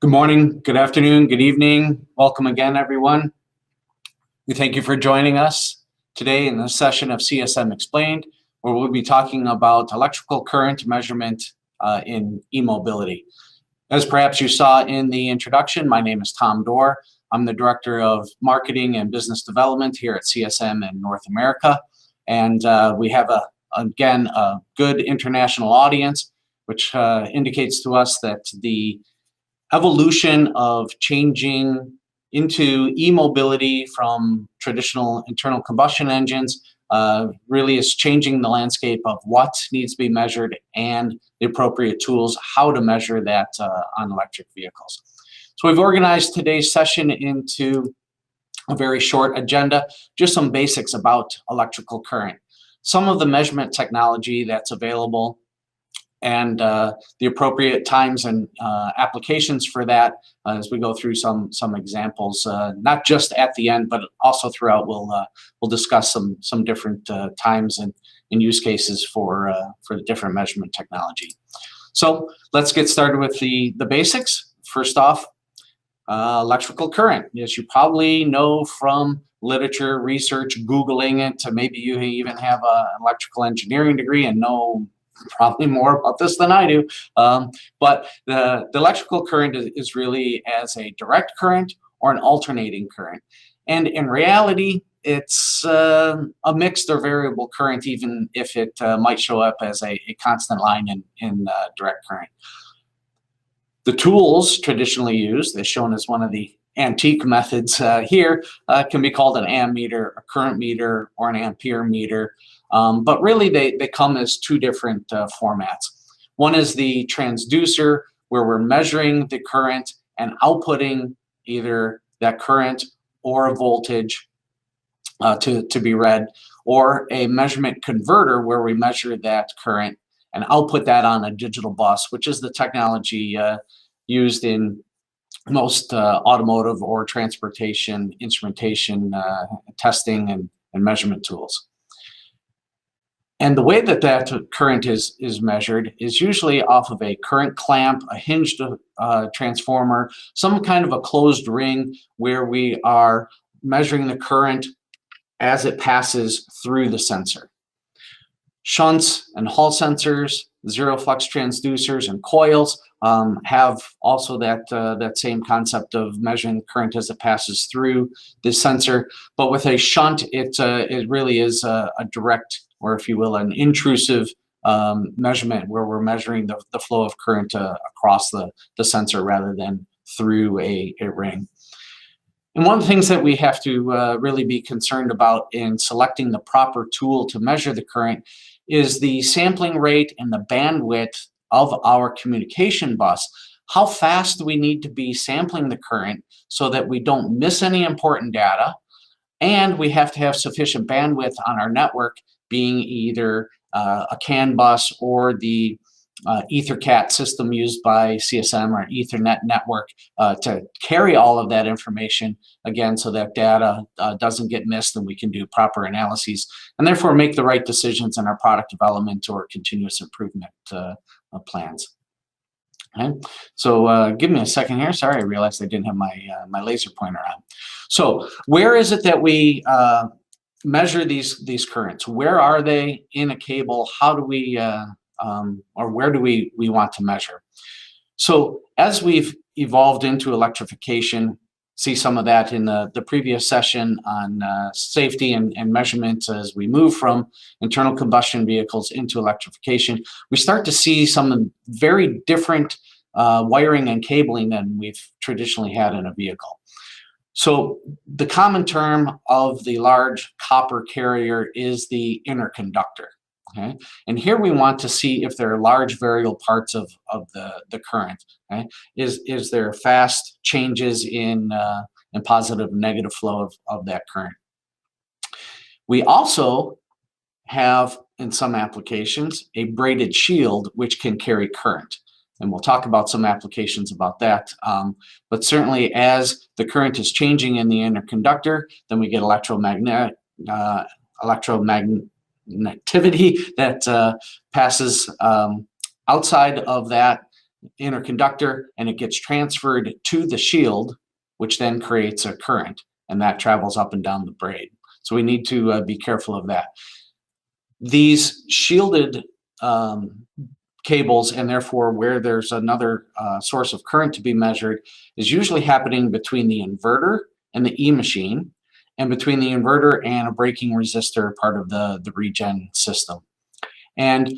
Good morning, good afternoon, good evening. Welcome again, everyone. We thank you for joining us today in this session of CSM Explained, where we'll be talking about electrical current measurement in e-mobility. As perhaps you saw in the introduction, my name is Tom Dorr. I'm the Director of Marketing and Business Development here at CSM in North America. And we have, again, a good international audience, which indicates to us that the evolution of changing into e-mobility from traditional internal combustion engines really is changing the landscape of what needs to be measured and the appropriate tools, how to measure that on electric vehicles. So we've organized today's session into a very short agenda, just some basics about electrical current, some of the measurement technology that's available, and the appropriate times and applications for that as we go through some examples, not just at the end, but also throughout. We'll discuss some different times and use cases for the different measurement technology. So let's get started with the basics. First off, electrical current. As you probably know from literature, research, Googling it, maybe you even have an electrical engineering degree and know probably more about this than I do, but the electrical current is really as a direct current or an alternating current. And in reality, it's a mixed or variable current, even if it might show up as a constant line in direct current. The tools traditionally used, as shown as one of the antique methods here, can be called an ammeter, a current meter, or an ampere meter. But really, they come as two different formats. One is the transducer, where we're measuring the current and outputting either that current or a voltage to be read, or a measurement converter, where we measure that current and output that on a digital bus, which is the technology used in most automotive or transportation instrumentation testing and measurement tools. And the way that current is measured is usually off of a current clamp, a hinged transformer, some kind of a closed ring where we are measuring the current as it passes through the sensor. Shunts and Hall sensors, zero flux transducers, and coils have also that same concept of measuring current as it passes through the sensor. But with a shunt, it really is a direct, or if you will, an intrusive measurement where we're measuring the flow of current across the sensor rather than through a ring. And one of the things that we have to really be concerned about in selecting the proper tool to measure the current is the sampling rate and the bandwidth of our communication bus. How fast do we need to be sampling the current so that we don't miss any important data? And we have to have sufficient bandwidth on our network, being either a CAN bus or the EtherCAT system used by CSM, or an Ethernet network, to carry all of that information, again, so that data doesn't get missed and we can do proper analyses and therefore make the right decisions in our product development or continuous improvement plans. Okay, so give me a second here. Sorry, I realized I didn't have my laser pointer on. So where is it that we measure these currents? Where are they in a cable? How do we or where do we want to measure? So as we've evolved into electrification, see some of that in the previous session on safety and measurement. As we move from internal combustion vehicles into electrification, we start to see some very different wiring and cabling than we've traditionally had in a vehicle. So the common term of the large copper carrier is the interconductor. Okay? And here we want to see if there are large variable parts of the current. Okay? Is there fast changes in positive and negative flow of that current? We also have, in some applications, a braided shield which can carry current. And we'll talk about some applications about that. But certainly as the current is changing in the interconductor, then we get electromagnetic activity that passes outside of that interconductor, and it gets transferred to the shield, which then creates a current, and that travels up and down the braid. So we need to be careful of that. These shielded cables, and therefore where there's another source of current to be measured, is usually happening between the inverter and the E-machine, and between the inverter and a braking resistor, part of the regen system. And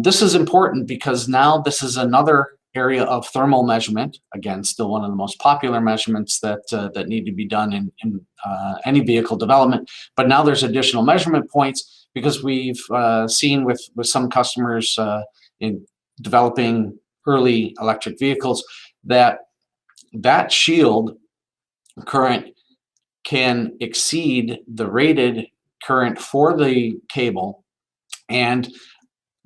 this is important because now this is another area of thermal measurement. Again, still one of the most popular measurements that need to be done in any vehicle development. But now there's additional measurement points because we've seen with some customers in developing early electric vehicles that shield current can exceed the rated current for the cable, and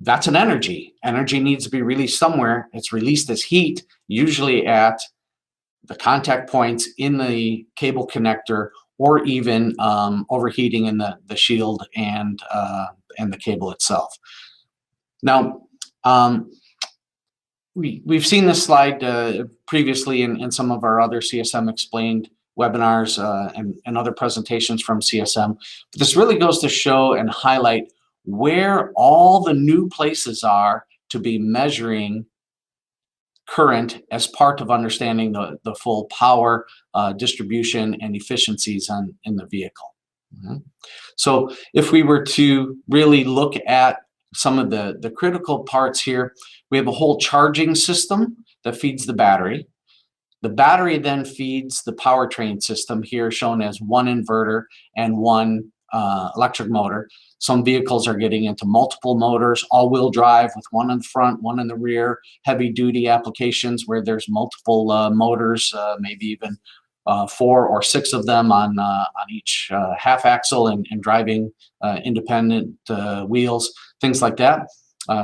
that's an energy. Energy needs to be released somewhere. It's released as heat, usually at the contact points in the cable connector, or even overheating in the shield and the cable itself. Now, we've seen this slide previously in some of our other CSM Explained webinars and other presentations from CSM. But this really goes to show and highlight where all the new places are to be measuring current as part of understanding the full power distribution and efficiencies in the vehicle. So if we were to really look at some of the critical parts here, we have a whole charging system that feeds the battery. The battery then feeds the powertrain system, here shown as one inverter and one electric motor. Some vehicles are getting into multiple motors, all-wheel drive with one in the front, one in the rear, heavy-duty applications where there's multiple motors, maybe even 4 or 6 of them on each half axle and driving independent wheels, things like that.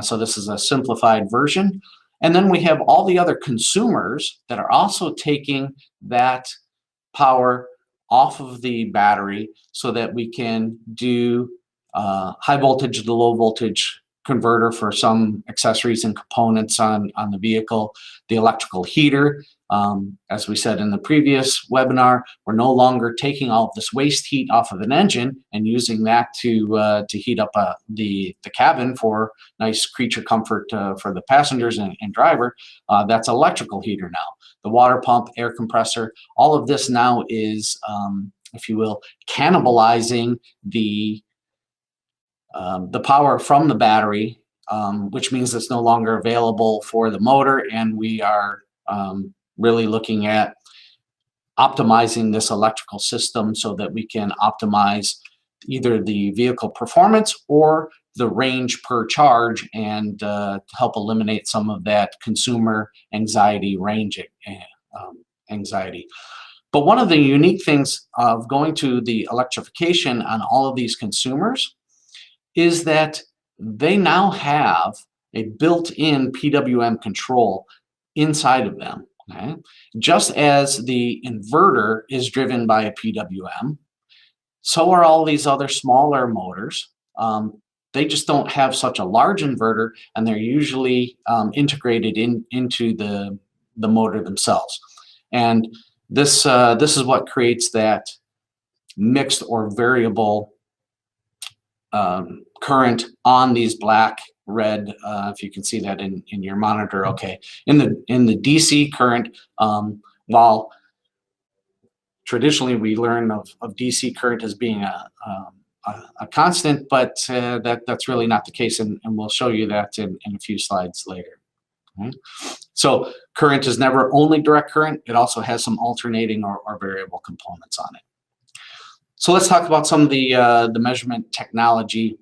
So this is a simplified version. And then we have all the other consumers that are also taking that power off of the battery so that we can do high voltage to low voltage converter for some accessories and components on the vehicle. The electrical heater, as we said in the previous webinar, we're no longer taking all of this waste heat off of an engine and using that to heat up the cabin for nice creature comfort for the passengers and driver. That's electrical heater now. The water pump, air compressor, all of this now is, if you will, cannibalizing the power from the battery, which means it's no longer available for the motor, and we are really looking at optimizing this electrical system so that we can optimize either the vehicle performance or the range per charge, and help eliminate some of that consumer anxiety, range anxiety. But one of the unique things of going to the electrification on all of these consumers is that they now have a built-in PWM control inside of them. Okay? Just as the inverter is driven by a PWM, so are all these other smaller motors. They just don't have such a large inverter, and they're usually integrated into the motor themselves. And this is what creates that mixed or variable current on these black, red, if you can see that in your monitor. Okay, in the DC current, while traditionally we learn of DC current as being a constant, but that's really not the case, and we'll show you that in a few slides later. Okay. So current is never only direct current. It also has some alternating or variable components on it. So let's talk about some of the measurement technology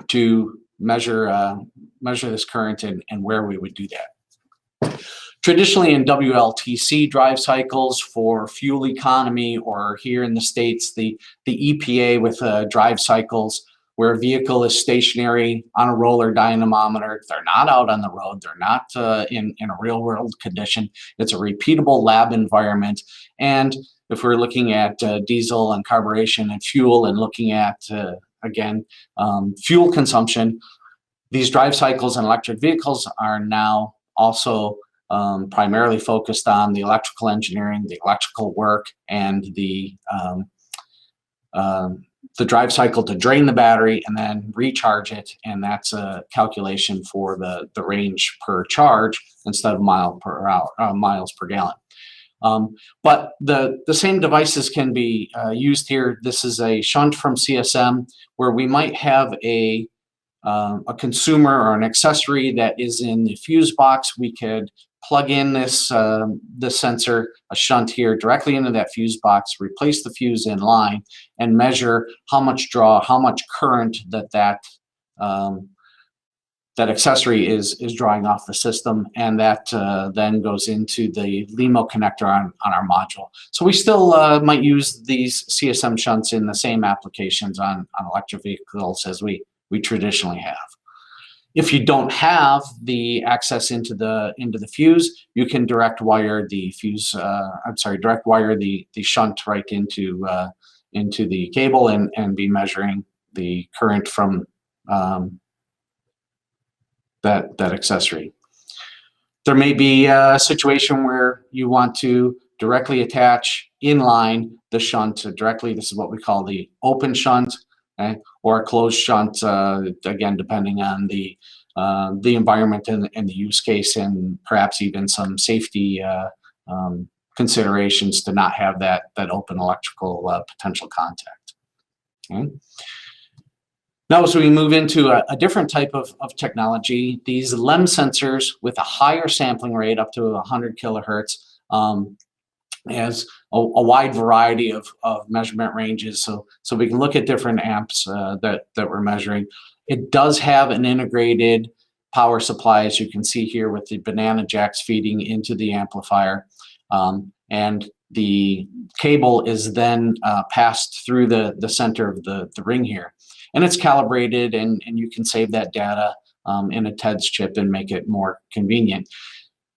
to measure this current and where we would do that. Traditionally in WLTC drive cycles for fuel economy, or here in the States, the EPA with drive cycles where a vehicle is stationary on a roller dynamometer. They're not out on the road. They're not in a real world condition. It's a repeatable lab environment. And if we're looking at diesel and carburation and fuel, and looking at, again, fuel consumption, these drive cycles in electric vehicles are now also primarily focused on the electrical engineering, the electrical work, and the drive cycle to drain the battery and then recharge it, and that's a calculation for the range per charge instead of miles per gallon. But the same devices can be used here. This is a shunt from CSM where we might have a consumer or an accessory that is in the fuse box. We could plug in this sensor, a shunt here, directly into that fuse box, replace the fuse in line, and measure how much draw, how much current that accessory is drawing off the system, and that then goes into the LEMO connector on our module. So we still might use these CSM shunts in the same applications on electric vehicles as we traditionally have. If you don't have the access into the fuse, you can direct wire the fuse. Direct wire the shunt right into the cable and be measuring the current from that accessory. There may be a situation where you want to directly attach inline the shunt directly. This is what we call the open shunt. Okay, or a closed shunt, again, depending on the environment and the use case, and perhaps even some safety considerations to not have that open electrical potential contact. Okay. Now, as we move into a different type of technology, these LEM sensors with a higher sampling rate, up to 100 kilohertz, has a wide variety of measurement ranges, so we can look at different amps that we're measuring. It does have an integrated power supply, as you can see here, with the banana jacks feeding into the amplifier, and the cable is then passed through the center of the ring here, and it's calibrated, and you can save that data in a TEDS chip and make it more convenient.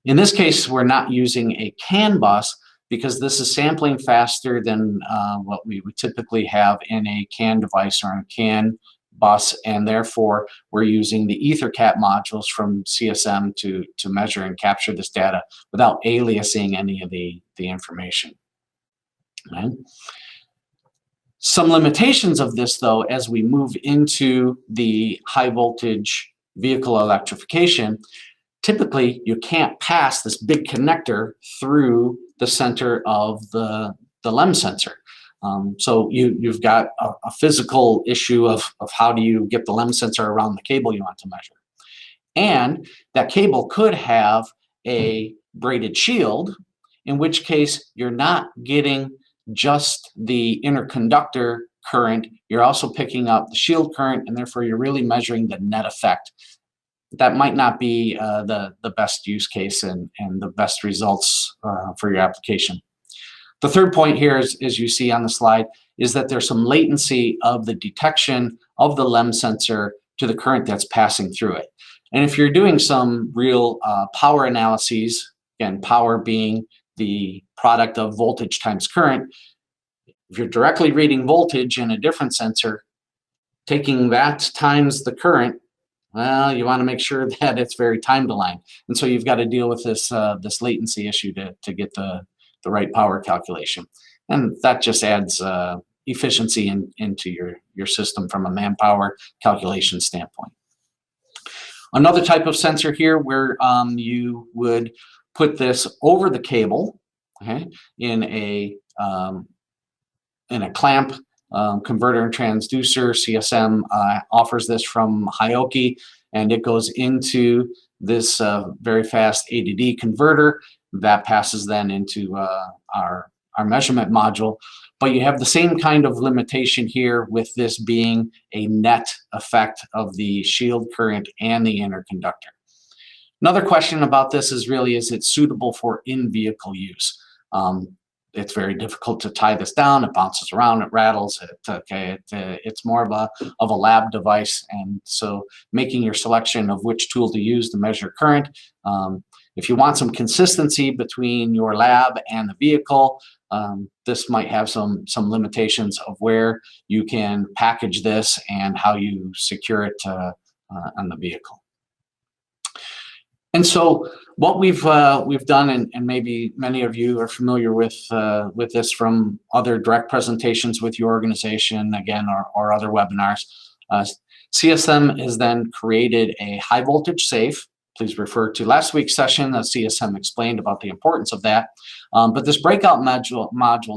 In this case, we're not using a CAN bus, because this is sampling faster than what we would typically have in a CAN device or a CAN bus, and therefore we're using the EtherCAT modules from CSM to measure and capture this data without aliasing any of the information. Okay. Some limitations of this, though, as we move into the high voltage vehicle electrification, typically you can't pass this big connector through the center of the LEM sensor. So you've got a physical issue of how do you get the LEM sensor around the cable you want to measure. And that cable could have a braided shield, in which case you're not getting just the interconductor current, you're also picking up the shield current, and therefore you're really measuring the net effect. That might not be the best use case and the best results for your application. The third point here, as you see on the slide, is that there's some latency of the detection of the LEM sensor to the current that's passing through it. And if you're doing some real power analyses, again, power being the product of voltage times current, if you're directly reading voltage in a different sensor, taking that times the current, well, you want to make sure that it's very time aligned, and so you've got to deal with this latency issue to get the right power calculation, and that just adds efficiency into your system from a manpower calculation standpoint. Another type of sensor here where you would put this over the cable, okay, in a clamp. Converter and transducer. CSM offers this from Hioki, and it goes into this very fast A/D converter that passes then into our measurement module. But you have the same kind of limitation here with this being a net effect of the shield current and the interconductor. Another question about this is really, is it suitable for in-vehicle use? It's very difficult to tie this down. It bounces around, it rattles. It's more of a lab device, and so making your selection of which tool to use to measure current. If you want some consistency between your lab and the vehicle, this might have some limitations of where you can package this and how you secure it on the vehicle. And so what we've done, and maybe many of you are familiar with this from other direct presentations with your organization, again, or other webinars. CSM has then created a high voltage safe. Please refer to last week's session. CSM explained about the importance of that. But this breakout module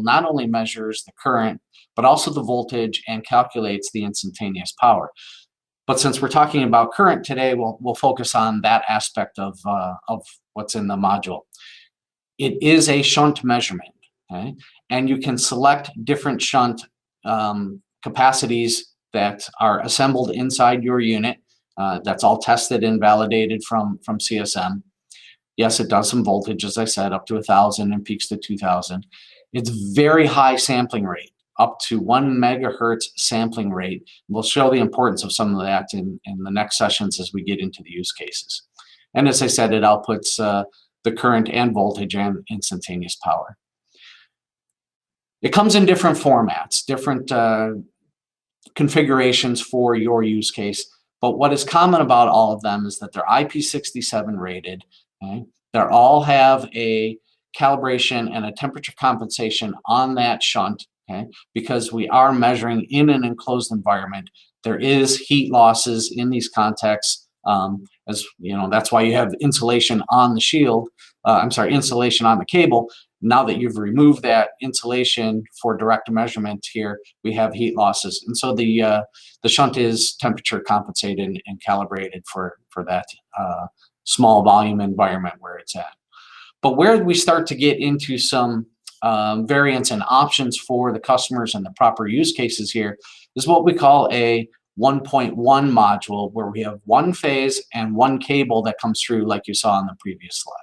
not only measures the current, but also the voltage and calculates the instantaneous power. But since we're talking about current today, we'll focus on that aspect of what's in the module. It is a shunt measurement, okay? And you can select different shunt capacities that are assembled inside your unit. That's all tested and validated from CSM. Yes, it does some voltage, as I said, up to 1,000 and peaks to 2,000. It's very high sampling rate, up to 1 megahertz sampling rate. We'll show the importance of some of that in the next sessions as we get into the use cases. And as I said, it outputs the current and voltage and instantaneous power. It comes in different formats, different configurations for your use case. But what is common about all of them is that they're IP67 rated. Okay? They all have a calibration and a temperature compensation on that shunt. Okay, because we are measuring in an enclosed environment, there is heat losses in these contexts. As you know, that's why you have insulation on the shield. Insulation on the cable. Now that you've removed that insulation for direct measurement here, we have heat losses, and so the shunt is temperature compensated and calibrated for that small volume environment where it's at. But where we start to get into some variants and options for the customers and the proper use cases here is what we call a 1.1 module, where we have one phase and one cable that comes through like you saw on the previous slide.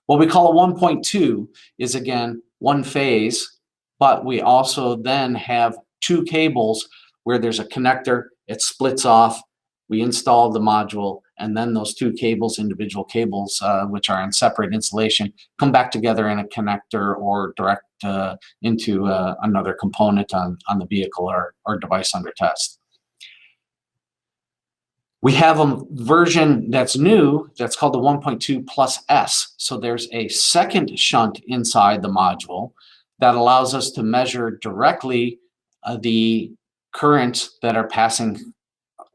What we call a 1.2 is, again, one phase, but we also then have two cables where there's a connector, it splits off, we install the module, and then those two cables, individual cables, which are in separate insulation, come back together in a connector or direct into another component on the vehicle or device under test. We have a version that's new that's called the 1.2 plus S. So there's a second shunt inside the module that allows us to measure directly the currents that are passing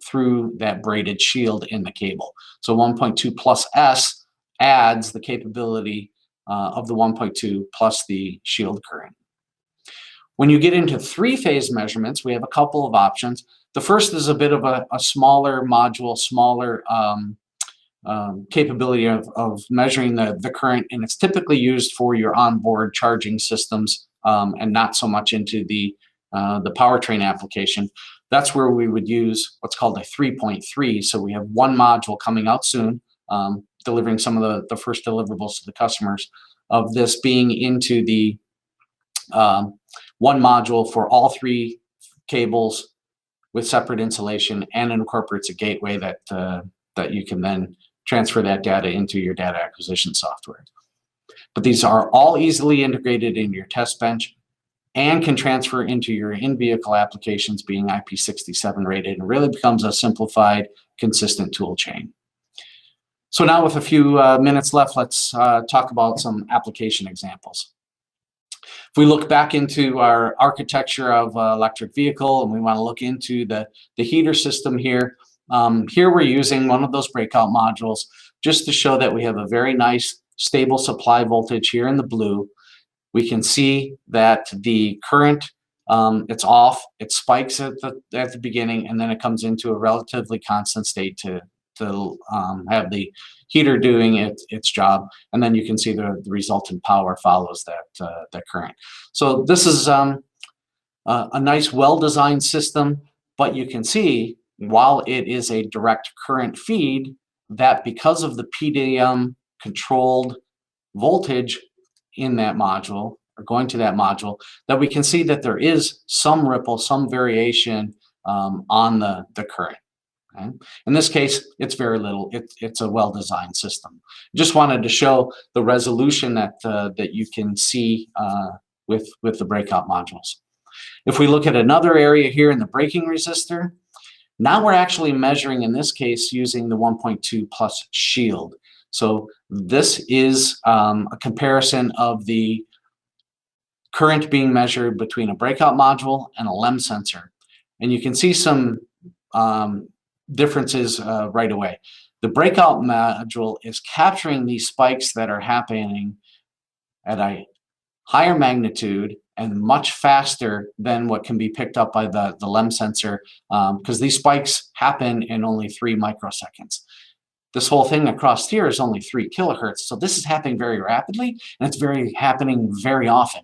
through that braided shield in the cable. So 1.2 plus S adds the capability of the 1.2 plus the shield current. When you get into three-phase measurements, we have a couple of options. The first is a bit of a smaller module, smaller capability of measuring the current, and it's typically used for your onboard charging systems and not so much into the powertrain application. That's where we would use what's called a 3.3. So we have one module coming out soon, delivering some of the first deliverables to the customers of this being into the one module for all three cables with separate insulation, and incorporates a gateway that you can then transfer that data into your data acquisition software. But these are all easily integrated into your test bench and can transfer into your in-vehicle applications, being IP67 rated, and really becomes a simplified, consistent tool chain. So now, with a few minutes left, let's talk about some application examples. If we look back into our architecture of electric vehicle and we want to look into the heater system here, here we're using one of those breakout modules just to show that we have a very nice stable supply voltage here in the blue. We can see that the current, it's off, it spikes at the beginning, and then it comes into a relatively constant state to have the heater doing its job, and then you can see the resultant power follows that current. So this is a nice, well-designed system, but you can see, while it is a direct current feed, that because of the PWM controlled voltage in that module, or going to that module, that we can see that there is some ripple, some variation on the current. Okay? In this case, it's very little. It's a well-designed system. Just wanted to show the resolution that you can see with the breakout modules. If we look at another area here in the braking resistor, now we're actually measuring, in this case, using the 1.2 plus shield. So this is a comparison of the current being measured between a breakout module and a LEM sensor. And you can see some differences right away. The breakout module is capturing these spikes that are happening at a higher magnitude and much faster than what can be picked up by the LEM sensor, because these spikes happen in only 3 microseconds. This whole thing across here is only 3 kilohertz, so this is happening very rapidly, and it's happening very often.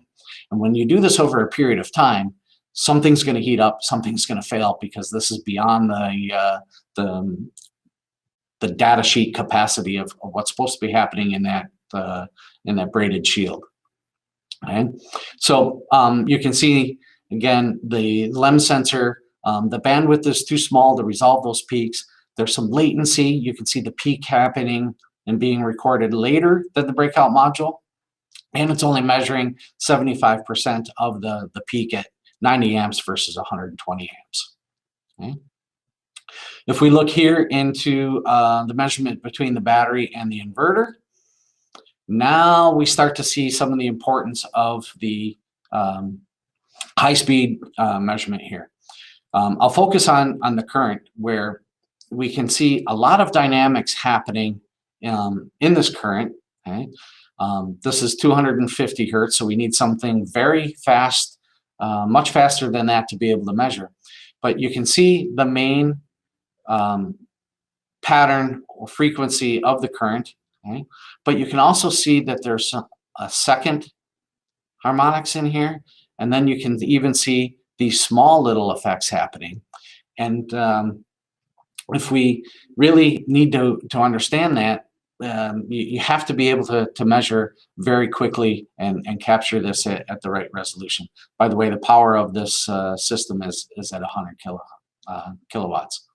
And when you do this over a period of time, something's going to heat up, something's going to fail, because this is beyond the data sheet capacity of what's supposed to be happening in that braided shield. Okay. So you can see, again, the LEM sensor, the bandwidth is too small to resolve those peaks. There's some latency. You can see the peak happening and being recorded later than the breakout module. And it's only measuring 75% of the peak at 90 amps versus 120 amps. Okay. If we look here into the measurement between the battery and the inverter, now we start to see some of the importance of the high-speed measurement here. I'll focus on the current, where we can see a lot of dynamics happening in this current. Okay? This is 250 hertz, so we need something very fast, much faster than that to be able to measure. But you can see the main pattern or frequency of the current. Okay? But you can also see that there's a second harmonics in here, and then you can even see these small little effects happening. And if we really need to understand that, you have to be able to measure very quickly and capture this at the right resolution. By the way, the power of this system is at 100 kilowatts.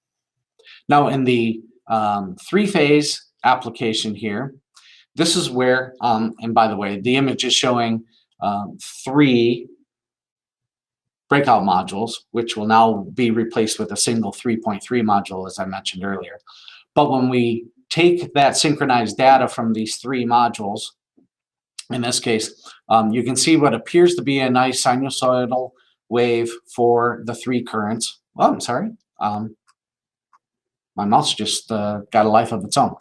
Now, in the three-phase application here, this is where, and by the way, the image is showing 3 breakout modules, which will now be replaced with a single 3.3 module, as I mentioned earlier. But when we take that synchronized data from these 3 modules, in this case, you can see what appears to be a nice sinusoidal wave for the 3 currents. Oh, I'm sorry. My mouse just got a life of its own.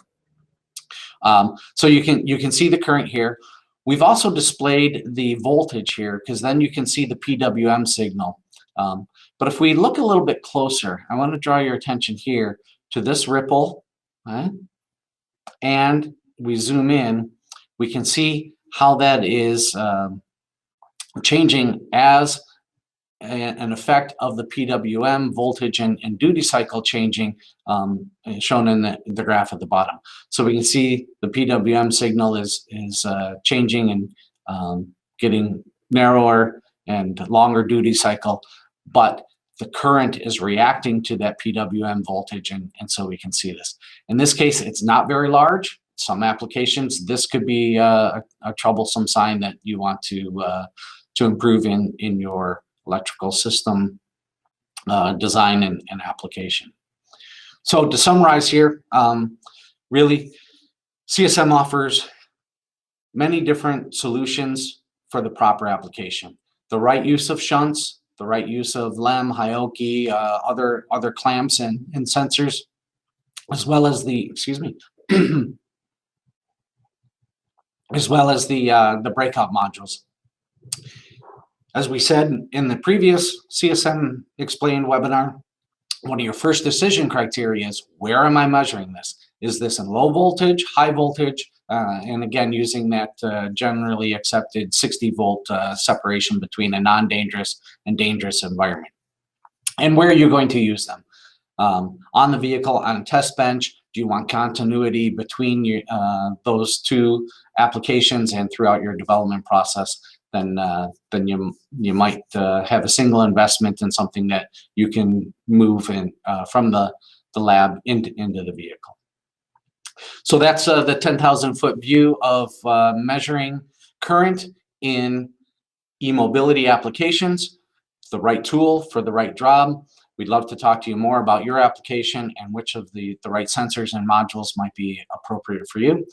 So you can see the current here. We've also displayed the voltage here, because then you can see the PWM signal. But if we look a little bit closer, I want to draw your attention here to this ripple. Right? And we zoom in, we can see how that is changing as an effect of the PWM voltage and duty cycle changing, shown in the graph at the bottom. So we can see the PWM signal is changing and getting narrower and longer duty cycle, but the current is reacting to that PWM voltage, and so we can see this. In this case, it's not very large. Some applications, this could be a troublesome sign that you want to improve in your electrical system design and application. So to summarize here, really, CSM offers many different solutions for the proper application. The right use of shunts, the right use of LEM, Hioki, other clamps and sensors, as well as the, as well as the breakout modules. As we said in the previous CSM Explained webinar, one of your first decision criteria is, where am I measuring this? Is this in low voltage, high voltage? And again, using that generally accepted 60-volt separation between a non-dangerous and dangerous environment. And where are you going to use them? On the vehicle, on a test bench? Do you want continuity between those 2 applications and throughout your development process? Then you might have a single investment in something that you can move in from the lab into the vehicle. So that's the 10,000-foot view of measuring current in e-mobility applications. The right tool for the right job. We'd love to talk to you more about your application and which of the right sensors and modules might be appropriate for you.